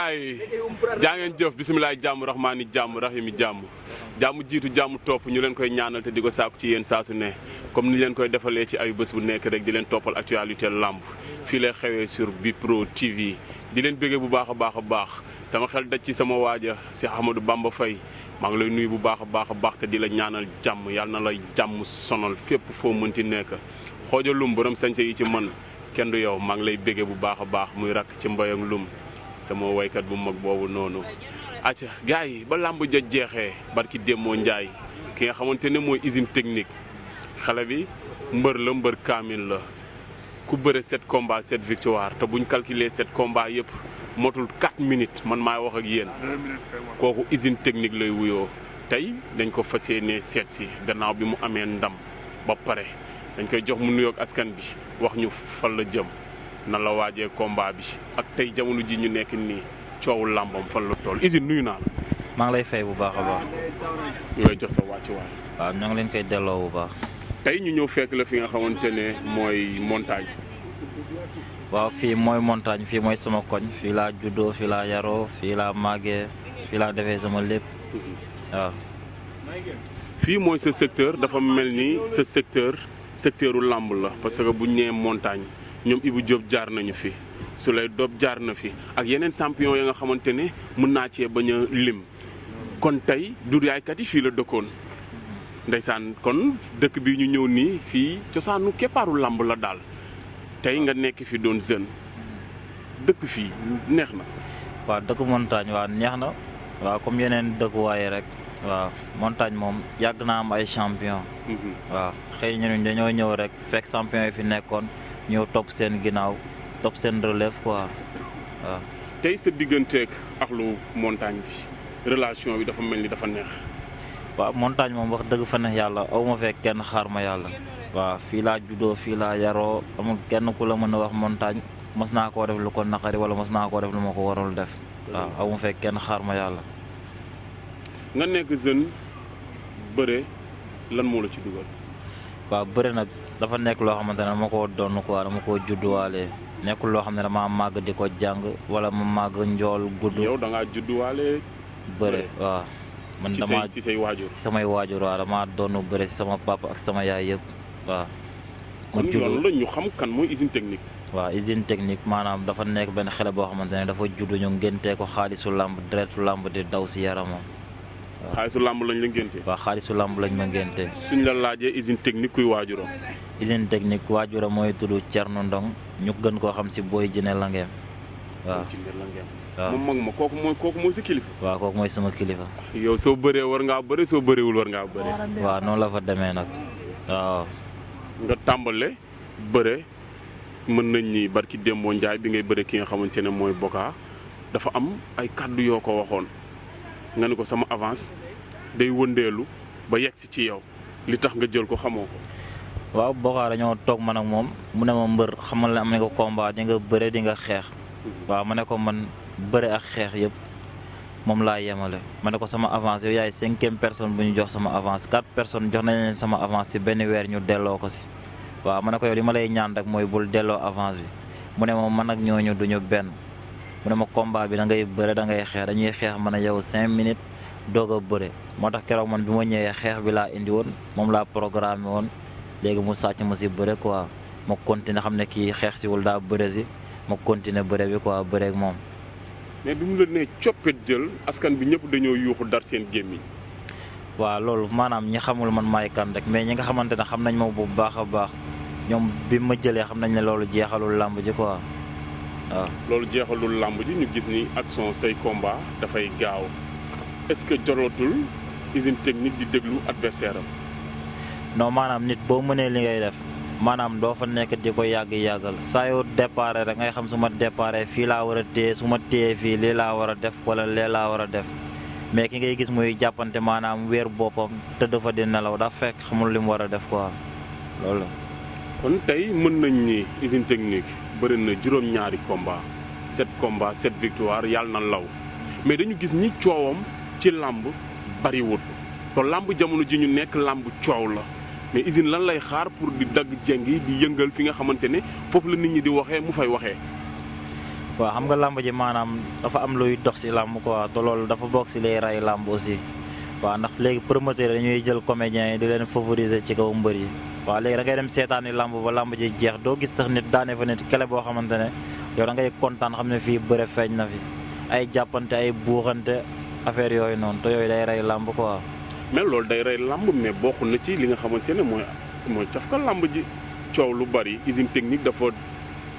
gaay yi jaa ngeen jëf bisimilah jàmm rahmaani jàmm rahimi jàmm jiitu jàmm topp ñu leen koy ñaanal te di ko saaku ci yéen saa su ne comme ni leen koy defalee ci ay bés bu nekk rek di leen toppal actualité lamb fii lay xewee sur Bprod TV di leen bëggee bu baax a baax sama xel daj ci sama waaja si Ahmadou Bamba Faye maa ngi lay nuyu bu baax a baax te di la ñaanal jàmm yàlla na lay jàmm sonal fépp foo mënti nekk xoojalum borom sañse yi ci man kenn du yow maa ngi lay bëggee bu baax a baax muy rakk ci mbay ak lum sama waykat bu mag boobu noonu. acca gars yi ba làmb ja jeexee barki Démoo Njaay ki nga xamante ne mooy usine technique xale bi mbër kaamil la ku bëre 7 combats 7 victoire te buñ calculer 7 combats yëpp motul 4 minutes man maay wax ak yéen kooku usine technique lay wuyoo tey dañ ko fas yéenee seet si gannaaw bi mu amee ndam ba pare dañ koy jox mu nuyoog askan bi wax ñu fan la jëm nan la waajee combat bi ak tey jamono ji ñu nekk nii coowu làmbam fan la toll usine nuyu naa la. maa ngi lay fay bu baax a baax. ñu lay jox sa wàccuwaay. waaw ñoo ngi leen koy delloo bu baax. tey ñu ñëw fekk la fi nga xamante ne mooy montagne. waaw fii mooy montagne fii mooy sama koñ fii laa juddoo fii laa yaroo fii laa màggee fii laa defee sama lépp waaw. fii mooy sa secteur dafa mel ni sa secteuru làmb la parce que bu ñu nee montagne ñoom Ibou Diop jaar nañu fi Souley Diop jaar na fi ak yeneen champion ya nga xamante ne mën naa cee bañ a lim kon tey Doudou Yaye fii la dëkkoon ndeysaan kon dëkk bi ñu ñëw nii fii cosaanu keppaaru làmb la daal tey nga nekk fi doon jeune dëkk fii neex na. waaw dëkk montagne waaw neex na waaw comme yeneen dëkkuwaay rek waaw montagne moom yàgg naa am ay champion waaw xëy na ñun dañoo ñëw rek fekk champion yi fi nekkoon ñëw topp seen ginnaaw topp seen relève quoi waaw. tey sa digganteeg ak lu montagne bi relation bi dafa mel ni dafa neex. waaw montagne moom wax dëgg fa neex yàlla aw ma fekk kenn xaar ma yàlla. waaw fii laa juddoo fii laa yaroo amul kenn ku la mën a wax montagne mos naa koo def lu ko naqari wala mos naa koo def lu ma ko warul def waaw aw ma fekk kenn xaar ma yàlla. nga nekk jeune bëre lan moo la ci dugal. waaw bëre nag dafa nekk loo xamante ne dama koo donn quoi dama koo judduwaale nekkul loo xam ne dama màgg di ko jàng wala ma màgg njool gudd. yow da ngaa judduwaale. bëre waaw. man dama ci say waajur. samay waajur waaw dama donn bëre si sama papa ak sama yaay yëpp waaw. kon yoon la ñu xam kan mooy usine technique. waaw usine technique maanaam dafa nekk benn xale boo xamante ne dafa juddu ñu ngéntee ko xaalisu làmb deretu làmb di daw si yaramam. xaalisu làmb lañ la ngéntee. waaw xaalisu làmb lañ ma ngéntee. suñ la laajee usine technique kuy waajuram. usine technique waajuram mooy tudd Thierno Ndong ñu gën koo xam si Boy Djiné Languem waaw. waaw moom mag ma kooku mooy sa kilifa. waaw kooku mooy sama kilifa. yow soo bëree war ngaa bëre soo bëreewul war ngaa bëre. waaw noonu la fa demee nag waaw. nga tàmbale bëre mën nañ ni barki Démoo Njaay bi ngay bëre ki nga xamante ne mooy Boka dafa am ay kàddu yoo ko waxoon nga ne ko sama avance day wëndeelu ba yegg si ci yow li tax nga jël ko xamoo ko. waaw Boka dañoo toog man ak moom mu ne ma mbër xamal ne am na ko combat di nga bëre di nga xeex. waaw ma ne ko man bëre ak xeex yëpp moom laa yemale ma ne ko sama avance yow yaay 5e personne bu ñu jox sama avance 4 personnes jox nañ leen sama avance ci benn weer ñu delloo ko ci. waaw ma ne ko yow li ma lay ñaan rek mooy bul delloo avance bi mu ne ma man ak ñooñu duñu benn mu ne ma combat bi da ngay bëre da ngay xeex dañuy xeex man a yow 5 minutes doog a bëre moo tax keroog man bi ma ñëwee xeex bi laa indi woon moom laa programmé woon léegi mu sàcc ma ci bëre quoi ma continuer xam ne kii xeex ci wul daa bëre ci ma continuer bëre bi quoi bëre ak moom. mais bi mu la nee coppet jël askan bi ñëpp dañoo yuuxu dar seen gémmiñ. waaw loolu maanaam ñi xamul man maay kan rek mais ñi nga xamante ne xam nañ ma bu baax a baax ñoom bi ma jëlee xam nañ ne loolu jeexalul làmb ji quoi waaw. loolu jeexalul làmb ji ñu gis ni action say combat dafay gaaw est-ce que jorotul usine technique di déglu adversaire am. non maanaam nit boo mënee li ngay def maanaam doo fa nekk di ko yàggal saa yoo déparé rek ngay xam su ma déparé fii laa war a téye su ma téyee fii lii laa war a def wala lee laa war a def mais ki ngay gis muy jàppante maanaam weer boppam te dafa di nelaw daa fekk xamul li mu war a def quoi loolu la. kon tey mën nañ ni usine technique bëri na juróom-ñaari combat 7 combat 7 victoire yàlla na law mais dañu gis ni coowam ci làmb bariwut te làmb jamono ji ñu nekk làmb coow la mais usine lan lay xaar pour di dagg jeng yi di yëngal fi nga xamante ne foofu la nit ñi di waxee mu fay waxee. waaw xam nga làmb ji maanaam dafa am luy dox si làmb quoi te loolu dafa bokk si liy ray làmb aussi waaw ndax léegi promoteur dañuy jël comédiens yi di leen favoriser ci kaw mbër yi waaw léegi da ngay dem seetaani làmb ba làmb ji jeex doo gis sax nit daane fa nit kele boo xamante ne yow da ngay kontaan xam ne fii bëre feeñ na fi ay jàppante ay buuxante affaire yooyu noonu te yooyu day rey làmb quoi. mais loolu day rey làmb mais bokk na ci li nga xamante ne mooy cafka làmb ji coow lu bari usine technique dafa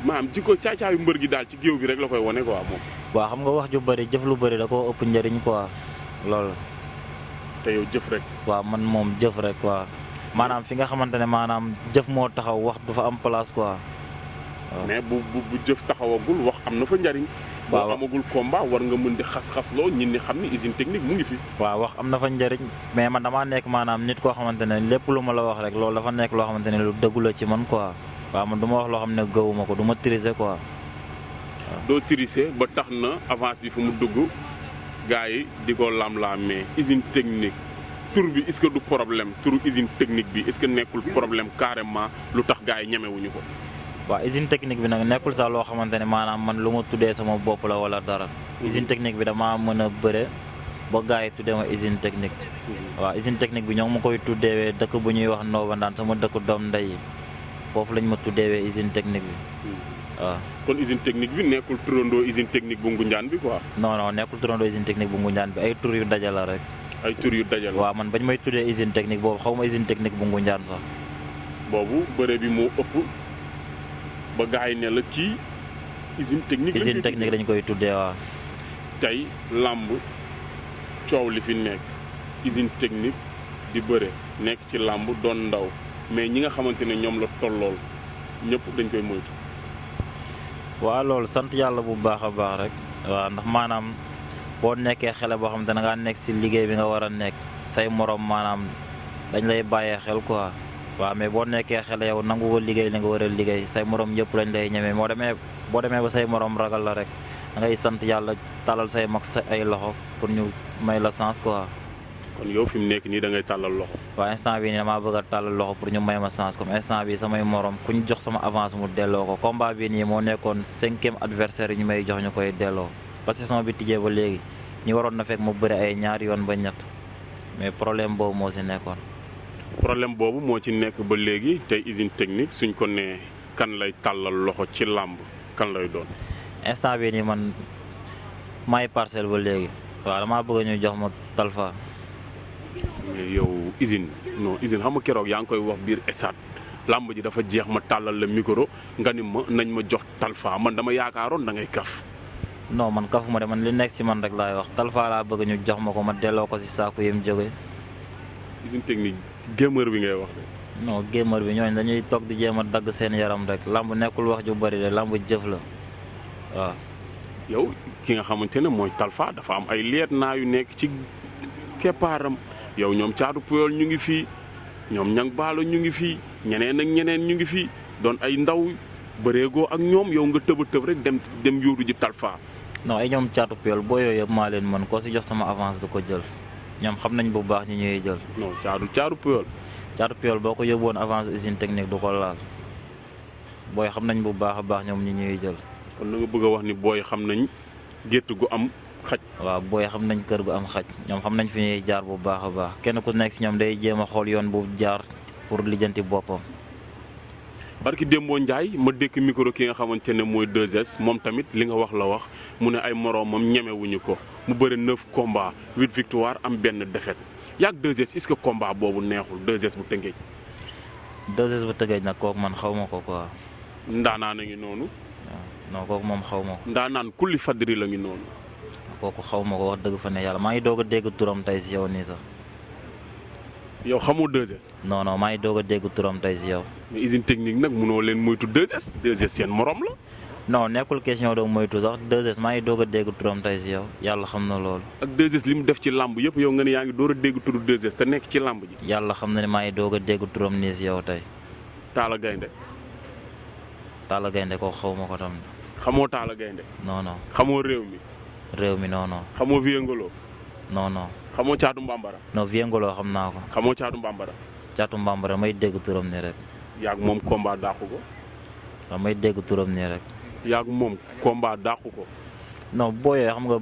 maanaam ji ko caacaayu mbër gi daal ci géew bi rek la koy wane quoi moom. waaw xam nga wax ju bëri jëf lu bëri da koo ëpp njëriñ quoi loolu. te yow jëf rek. waaw man moom jëf rek quoi maanaam fi nga xamante ne maanaam jëf moo taxaw wax du fa am place quoi. waaw mais bu jëf taxawagul wax am na fa njariñ. waaw boo amagul combat war nga mën di xas-xasloo ñit ñi xam ni usine technique mu ngi fi. waaw wax am na fa njëriñ mais man damaa nekk maanaam nit koo xamante ne lépp lu ma la wax rek loolu dafa nekk loo xamante ne lu dëggu la ci man quoi waaw man du ma wax loo xam ne gëwuma ko du ma triser quoi. doo triser ba tax na avance bi fu mu dugg gars yi di ko lam-laamee usine technique tur bi est-ce que du problème turu usine technique bi est-ce que nekkul problème carrément lu tax gars yi ñemewuñu ko. waaw usine technique bi nag nekkul sax loo xamante ne maanaam man lu ma tuddee sama bopp la wala dara. usine technique bi damaa mën a bëre ba gars yi tuddee ma usine technique. waaw usine technique bi ñoo ngi ma koy tuddeewee dëkk bu ñuy wax Nova Ndaan sama dëkk doom ndey yi foofu lañ ma tuddeewee usine technique bi waaw. kon usine technique bi nekkul turandoo usine technique bu Ngunjaan bi quoi. non non nekkul turandoo usine technique bu Ngunjaan bi ay tur yu dajala rek. ay tur yu dajal waaw man bañ may tuddee usine technique boobu xaw ma usine technique bu Ngunjaan sax. boobu bëre bi moo ëpp. ba gars yi ne la kii usine technique. usine technique lañ koy tuddee waaw. tey làmb coow li fi nekk usine technique di bëre nekk ci làmb doon ndaw mais ñi nga xamante ne ñoom la tollool ñëpp dañ koy moytu. waaw loolu sant yàlla bu baax a baax rek. waaw ndax maanaam boo nekkee xale boo xamante ne ngaa nekk si liggéey bi nga war a nekk say morom maanaam dañ lay bàyyee xel quoi. waaw mais boo nekkee xale yow nangu ko liggéey li nga war a liggéey say morom yëpp lañ lay ñemee boo demee ba say morom ragal la rek da ngay sant yàlla talal say mag sa ay loxo pour ñu may la chance quoi. kon yow fi mu nekk nii da ngay tàllal loxo. waaw instant bii nii damaa bëgg a tàllal loxo pour ñu may ma chance comme instant bii samay morom ku ñu jox sama avance mu delloo ko combat bii nii moo nekkoon 5e adversaire yi ñu may jox ñu koy delloo parce que saison bi tijjee ba léegi ñu waroon na fekk mu bëri ay ñaari yoon ba ñett mais problème boobu moo si nekkoon. problème boobu moo ci nekk ba léegi tey usine technique suñ ko nee kan lay tàllal loxo ci làmb kan lay doon. instant bii nii man maay parcelle ba léegi waaw damaa bëgg ñu jox ma Talfa. mais yow usine xam nga keroog yaa ngi koy wax biir estade làmb ji dafa jeex ma tàllal la micro nga ni ma nañ ma jox Talfa man dama yaakaaroon da ngay kaf. non man kafuma de man li nekk si man rek laay wax Talfa laa bëgg ñu jox ma ko ma delloo ko si saako yi mu jógee. usine technique gamer bi ngay wax de. non gamer bi ñooñu dañuy toog di jéem a dagg seen yaram rek lamb nekkul wax ju bari de lamb jëf la waaw. yow ki nga xamante ne mooy Talfa dafa am ay lieutenant yu nekk ci keppaaram yow ñoom caatu Puyol ñu ngi fii ñoom ñang baalo ñu ngi fii ñeneen ak ñeneen ñu ngi fii doon ay ndaw bëreegoo ak ñoom yow nga tëb a tëb rek dem yóotu ji Talfa. non ay ñoom caatu Puyol boo yooyu yëpp maa leen mën koo si jox sama avance du ko jël ñoom xam nañ bu baax ñi ñuy jël. non caatu Puyol. caatu Puyol boo ko yóbbuwoon avance usine technique du ko laal booy xam nañ bu baax a baax ñoom ñi ñuy jël. kon na nga bëgg a wax ni booy xam nañ gétt gu am xaj. waaw booy xam nañ kër gu am xaj ñoom xam nañ fi ñuy jaar bu baax a baax kenn ku nekk si ñoom day jéem a xool yoon bu jaar pour lijjanti boppam. barki Dembo Ndiaye ma dékk micro ki nga xamante ne mooy 2S moom tamit li nga wax la wax mu ne ay moroomam ñemewuñu ko mu bëri 9 combats 8 victoires am benn défaite yaag 2S est-ce que combat boobu neexul 2S bu Tëngéej. 2S bu Tëngéej nag kooku man xaw ma ko quoi. ndaanaan a ngi noonu. non kooku moom xaw ma ko. ndaanaan kulli fadri la ngi noonu. kooku xaw ma ko wax dëgg fa ne yàlla maa ngi doog a dégg turam tey si yow nii sax. yow xamoo 2S. non non maa ngi doog a dégg turam tey si yow. mais usine technique nag mënoo leen moytu 2S 2S seen morom la. non nekkul question doo moytu sax 2S maa ngi doog a dégg turam tey si yow yàlla xam na loolu. ak 2S li mu def ci làmb yëpp yow nga ne yaa ngi door a dégg turu 2S te nekk ci làmb ji. yàlla xam na ne maa ngi doog a dégg turam nii si yow tey. Talla Gaynde. Talla Gaynde kooku xaw ma ko tam. xamoo Talla Gaynde. non non. xamoo réew mi. réew mi non non. xamoo Viengolo. non non. xamoo Caatu Mbambara. non Viengolo xam naa ko. xamoo Caatu Mbambara. Caatu Mbambara may dégg turam nii rek. yaag moom combat dàqu ko. waaw may dégg turam nii rek. yaa moom combat dàqu ko. non boo yooyu xam nga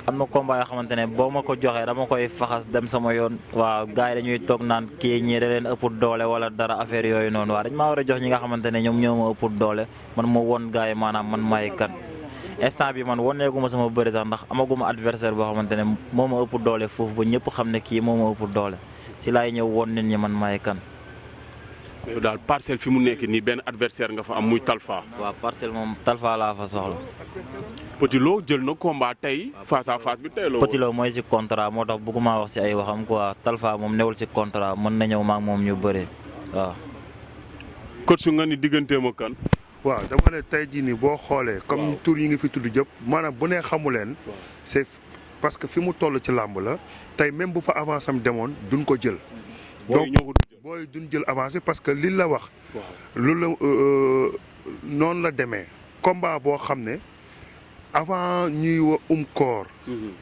am na combat yoo xamante ne boo ma ko joxee dama koy faxas dem sama yoon. waaw gars yi dañuy toog naan kii ñii da leen ëpp doole wala dara affaire yooyu noonu waaw dañ maa war a jox ñi nga xamante ne ñoom ñoo ma ëpp doole man ma won gars yi maanaam man maay kan. instant bi man woneeguma sama bëri sax ndax amaguma adversaire boo xamante ne moo ma ëpp doole foofu ba ñëpp xam ne kii moo ma ëpp doole si laay ñëw won nit ñi man maay kan. mais daal parcelle fi mu nekk nii benn adversaire nga fa am muy Talfa. waaw parcelle moom Talfa laa fa soxla. Petit Lo jël na combat tey face à face bi tey la. Petit Lo mooy si contrat moo tax bëgguma wax si ay waxam quoi Talfa moom newul si contrat mën na ñëw ma ak moom ñu bëree waaw. coach nga ni digganteem ak kan. waaw dama ne tey jii nii boo xoolee. comme tur yi ngi fi tudd jëpp maanaam bu nee xamu leen. c'est parce que fi mu toll ci làmb la tey même bu fa avance am demoon duñ ko jël. donc booy duñ jël avancé parce que li la wax. lu la noonu la demee. combat boo xam ne avant ñuy koor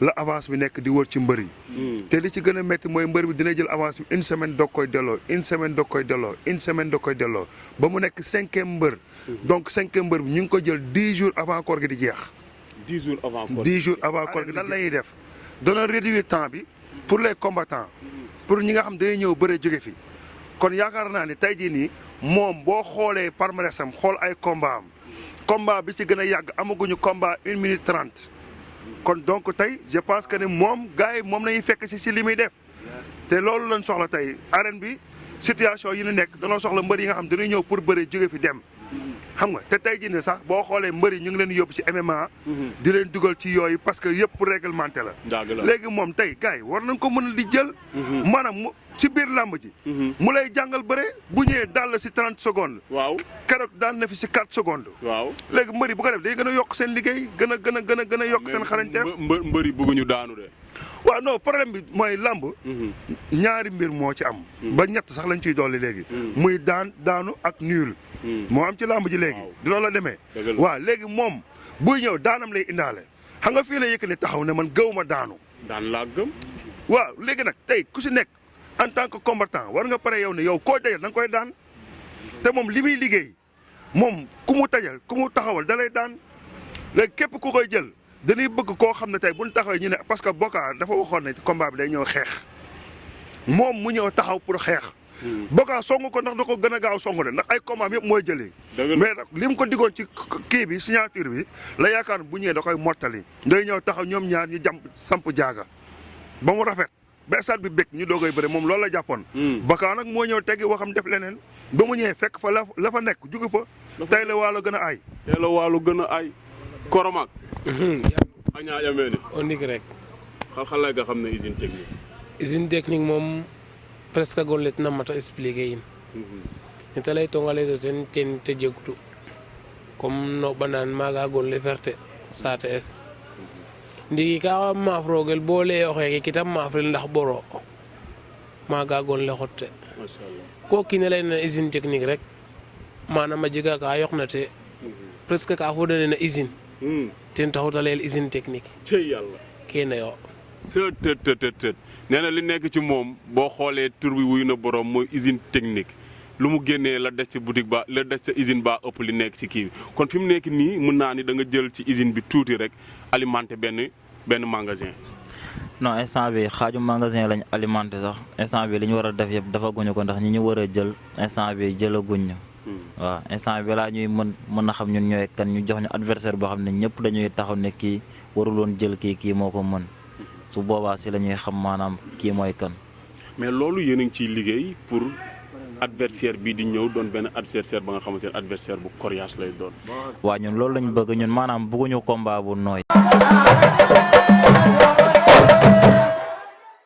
la avance bi nekk di wër ci mbër yi. te li ci gën a métti mooy mbër bi dina jël avance bi une semaine doog koy delloo une semaine doog koy delloo une semaine doog koy delloo ba mu nekk 5e mbër. donc 5e mbër bi ñu ngi ko jël 10 jours avant koor gi di jeex. 10 jours avant koor 10 jours avant koor gi lan la ñuy def. dana réduire temps bi pour les combattants. pour ñi nga xam dañuy ñëw bëre jóge fi. kon yaakaar naa ni tey jii nii moom boo xoolee palmarès am xool ay combat am combat bi ci gën a yàgg amaguñu combat 1 minute 30 kon donc tey je pense que ne moom gars yi moom lañuy fekk ci li muy def te loolu lañ soxla tey arène bi situation yi ñu nekk danoo soxla mbër yi nga xam dañuy ñëw pour bëre jóge fi dem xam nga te tey jii ne sax boo xoolee mbër yi ñu ngi leen yóbbu ci MMA. di leen dugal ci yooyu parce que yëpp pour réglementé la. léegi moom tey gars yi war nañ ko mën a di jël. maanaam mu ci biir làmb ji. mu lay jàngal bëre bu ñëwee daal la si 30 secondes. waaw keroog daan na fi si 4 secondes. waaw léegi mbër yi bu ko def day gën a yokk seen liggéey gën a yokk seen xarañteef. mbër yi bëgguñu daanu de. waaw non problème bi mooy làmb. ñaari mbir moo ci am. ba ñett sax lañ ciy dolli léegi. muy daanu ak nul. moo am ci làmb ji léegi. di loolu la demee. waaw léegi moom buy ñëw daanam lay indaale. xam nga fii la yëkk ne taxaw ne man gëw ma daanu. daan laa gëm. waaw léegi nag tey ku si nekk en tant que combattant war nga pare yow ne yow koo dajal da nga koy daan. te moom li muy liggéey moom ku mu tajal ku mu taxawal da lay daan léegi képp ku koy jël dañuy bëgg koo xam ne tey bu ñu taxawee ñu ne parce que Boka dafa waxoon ne combat bi day ñëw xeex moom mu ñëw taxaw pour xeex. Boka song ko ndax da ko gën a gaaw song de ndax ay combat yëpp mooy jëlee. mais nag li mu ko diggoon ci kii bi signature bi la yaakaar bu ñëwee da koy mottali. day ñëw taxaw ñoom ñaar ñu samp jaaga ba mu rafet ba stade bi bëgg ñu doogay bëre moom loolu la jàppoon. Boka nag moo ñëw teggi waxam def leneen ba mu ñëwee fekk fa la fa nekk jugu fa. tey la waalo gën a aay. tey la waalo gën a aay. Koromak. añaa yamee ne. on dit rek. xalxal nga xam ne usine technique. usine technique moom presque gollet na mata expliquer in ne ta lay tongale to ten te jegtu comme no banan maga golle ferte sate es ndigi ka maaf rogel bo le o xeke kitam maafrel ndax boro maga golle xotte machallah ko kine lay na usine technique rek manam a jega ka yoxna te presque ka fodane na usine ten taxuta leel usine technique cey yàlla kene yo tët nee na li nekk ci moom boo xoolee tur bi wuyu na borom mooy usine technique lu mu génnee la des ci boutique ba la des ca usine ba ëpp li nekk ci kii bi kon fi mu nekk nii mën naa ni da nga jël ci usine bi tuuti rek alimenté benn magasin. non instant bi xaaju magasin lañ alimenté sax instant bi li ñu war a def yëpp dafa guñu ko ndax ñi ñu war a jël instant bi jëlaguñ ñu. waaw instant bi laa ñuy mën a xam ñun ñooy kan ñu jox ñu adversaire boo xam ne ñëpp dañuy taxaw ne kii waruloon jël kii moo ko mën. su boobaa si la ñuy xam maanaam kii mooy kan. mais loolu yéen a ngi ciy liggéey pour adversaire bii di ñëw doon benn adversaire ba nga xamante ne adversaire bu coriace lay doon. waa ñun loolu lañ bëgg ñun maanaam bëgguñu combat bu nooy.